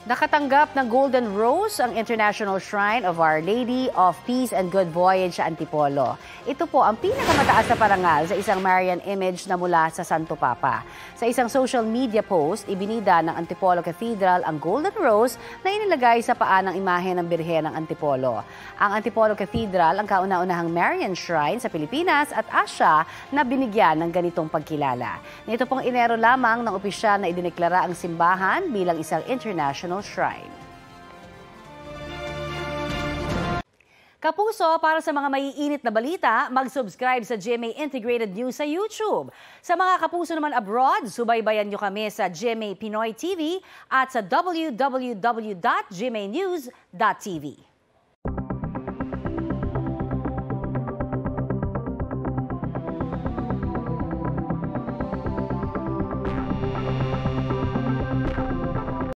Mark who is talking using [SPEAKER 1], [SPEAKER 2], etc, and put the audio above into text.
[SPEAKER 1] Nakatanggap ng Golden Rose ang International Shrine of Our Lady of Peace and Good Voyage sa Antipolo. Ito po ang pinakamataas na parangal sa isang Marian image na mula sa Santo Papa. Sa isang social media post, ibinida ng Antipolo Cathedral ang Golden Rose na inilagay sa paa ng imahe ng Birhen ng Antipolo. Ang Antipolo Cathedral ang kauna-unahang Marian shrine sa Pilipinas at Asia na binigyan ng ganitong pagkilala. Nito pong Enero lamang ng opisyal na idineklara ang simbahan bilang isang international shrine. Kapuso, para sa mga maiinit na balita, mag-subscribe sa GMA Integrated News sa YouTube. Sa mga kapuso naman abroad, subaybayan nyo kami sa GMA Pinoy TV at sa www.gmanews.tv.